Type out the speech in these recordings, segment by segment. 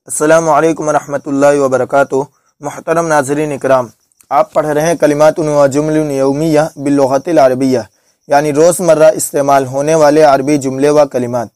السلام علیکم ورحمۃ اللہ وبرکاتہ۔ محترم ناظرین اکرام، آپ پڑھ رہے ہیں کلمات و جمل یومیہ باللغت العربیہ، یعنی روزمرہ استعمال ہونے والے عربی جملے و کلمات۔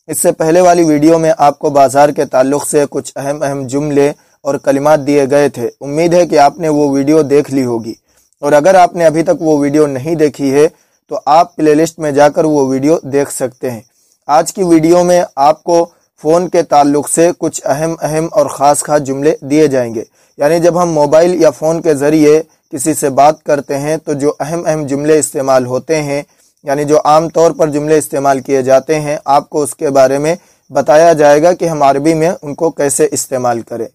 اس سے پہلے والی ویڈیو میں آپ کو بازار کے تعلق سے کچھ اہم جملے اور کلمات دیے گئے تھے۔ امید ہے کہ آپ نے وہ ویڈیو دیکھ لی ہوگی، اور اگر آپ نے ابھی تک وہ ویڈیو نہیں دیکھی ہے تو آپ پلے لسٹ میں جا کر وہ ویڈیو دیکھ سکتے ہیں۔ آج کی ویڈیو میں آپ کو فون کے تعلق سے کچھ اہم اور خاص جملے دیے جائیں گے، یعنی جب ہم موبائل یا فون کے ذریعے کسی سے بات کرتے ہیں تو جو اہم جملے استعمال ہوتے ہیں، یعنی جو عام طور پر جملے استعمال کیے جاتے ہیں، آپ کو اس کے بارے میں بتایا جائے گا کہ ہم عربی میں ان کو کیسے استعمال کریں۔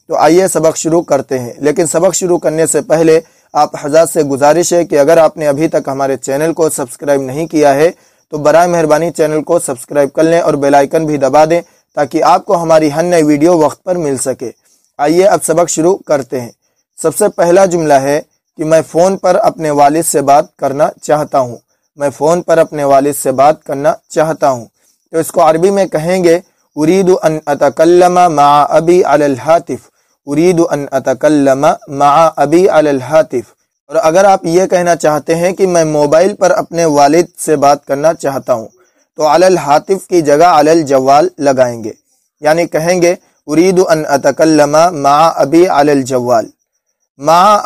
تو آئیے سبق شروع کرتے ہیں، لیکن سبق شروع کرنے سے پہلے آپ حضرات سے گزارش ہے کہ اگر آپ نے ابھی تک ہمارے چینل کو سبسکرائب نہیں کیا ہے تو برائے مہربانی چینل کو سبسکرائب کر لیں اور بیل آئیکن بھی دبا دیں تاکہ آپ کو ہماری ہر نئی ویڈیو وقت پر مل سکے۔ آئیے اب سبق شروع کرتے ہیں۔ سب سے پہلا جملہ ہے کہ میں فون پر اپنے والد سے بات کرنا چاہتا ہوں۔ میں فون پر اپنے والد سے بات کرنا چاہتا ہوں، تو اس کو عربی میں کہیں گے اريد ان اتکلم مع ابی علی الہاتف۔ اريد ان اتکلم مع ابی علی الہاتف۔ اور اگر آپ یہ کہنا چاہتے ہیں کہ میں موبائل پر اپنے والد سے بات کرنا چاہتا ہوں تو علی الہاتف کی جگہ علی الجوال لگائیں گے، یعنی کہیں گے اريد ان اتکلم مع ابی علی الجوال۔ مع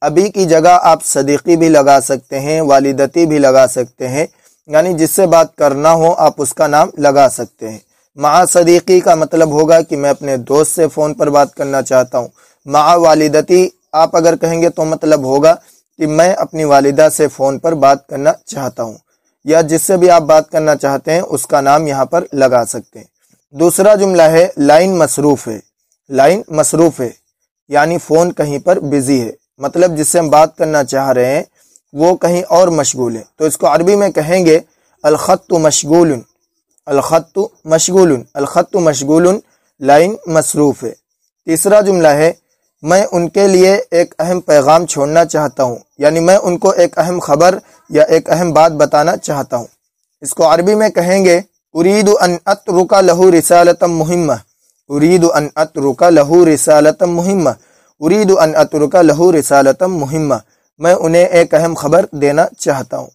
ابی کی جگہ آپ صدیقی بھی لگا سکتے ہیں، والدتی بھی لگا سکتے ہیں، یعنی جس سے بات کرنا ہو آپ اس کا نام لگا سکتے ہیں۔ مع صدیقی کا مطلب ہوگا کہ میں اپنے دوست سے فون پر بات کرنا چاہتا ہوں۔ مع والدتی آپ اگر کہیں گے تو مطلب ہوگا کہ میں اپنی والدہ سے فون پر بات کرنا چاہتا ہوں، یا جس سے بھی آپ بات کرنا چاہتے ہیں اس کا نام یہاں پر لگا سکتے ہیں۔ دوسرا جملہ ہے لائن مصروف ہے۔ لائن مصروف ہے یعنی فون کہیں پر بزی ہے، مطلب جس سے ہم بات کرنا چاہ رہے ہیں وہ کہیں اور مشغول ہے، تو اس کو عربی میں کہیں گے الخط مشغول۔ الخط مشغول، الخط مشغول لائن مصروف ہے۔ تیسرا جملہ ہے میں ان کے لیے ایک اہم پیغام چھوڑنا چاہتا ہوں، یعنی میں ان کو ایک اہم خبر یا ایک اہم بات بتانا چاہتا ہوں۔ اس کو عربی میں کہیں گے اريد ان اترک له رسالة مهمة۔ اريد ان اترک له رسالة مهمة۔ اريد ان اترک له رسالة مهمة، میں انہیں ایک اہم خبر دینا چاہتا ہوں۔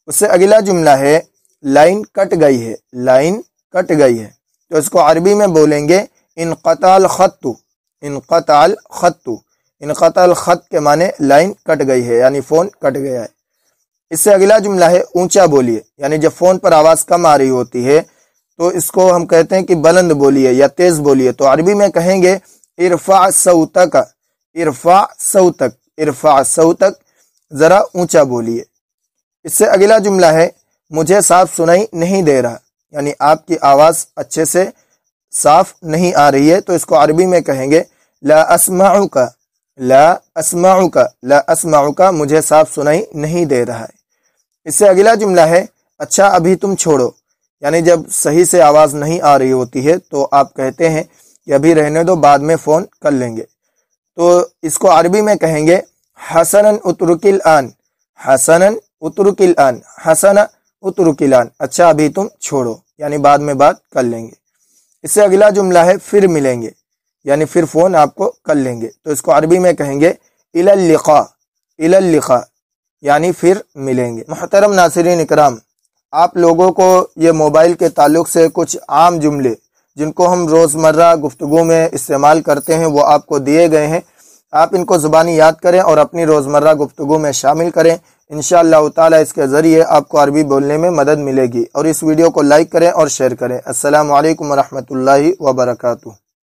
اس سے اگلا جملہ ہے لائن کٹ گئی ہے۔ لائن کٹ گئی ہے، تو اس کو عربی میں بولیں گے انقطع الخط۔ انقطع الخط۔ انقطع الخط کے معنی لائن کٹ گئی ہے، یعنی فون کٹ گیا ہے۔ اس سے اگلا جملہ ہے اونچا بولیے، یعنی جب فون پر آواز کم آ رہی ہوتی ہے تو اس کو ہم کہتے ہیں کہ بلند بولیے یا تیز بولیے، تو عربی میں کہیں گے ارفع صوتک۔ ارفع صوتک۔ ارفع صوتک، ذرا اونچا بولیے۔ اس سے اگلا جملہ ہے مجھے صاف سنائی نہیں دے رہا، یعنی آپ کی آواز اچھے سے صاف نہیں آ رہی ہے، تو اس کو عربی میں کہیں گے لا اسمعک۔ لا اسمعک۔ لا اسمعک، مجھے صاف سنائی نہیں دے رہا ہے۔ اس سے اگلا جملہ ہے اچھا ابھی تم چھوڑو، یعنی جب صحیح سے آواز نہیں آ رہی ہوتی ہے تو آپ کہتے ہیں کہ ابھی رہنے دو، بعد میں فون کر لیں گے، تو اس کو عربی میں کہیں گے حسنا اترک الان۔ حسنا اترک الان۔ حسنا اترک الان، اچھا ابھی تم چھوڑو، یعنی بعد میں بات کر لیں گے۔ اس سے اگلا جملہ ہے پھر ملیں گے، یعنی پھر فون آپ کو کر لیں گے، تو اس کو عربی میں کہیں گے الی اللقاء۔ الی اللقاء، یعنی پھر ملیں گے۔ محترم ناظرین اکرام، آپ لوگوں کو یہ موبائل کے تعلق سے کچھ عام جملے جن کو ہم روزمرہ گفتگو میں استعمال کرتے ہیں وہ آپ کو دیے گئے ہیں۔ آپ ان کو زبانی یاد کریں اور اپنی روزمرہ گفتگو میں شامل کریں۔ انشاءاللہ تعالی اس کے ذریعے آپ کو عربی بولنے میں مدد ملے گی، اور اس ویڈیو کو لائک کریں اور شیئر کریں۔ السلام علیکم ورحمۃ اللہ وبرکاتہ۔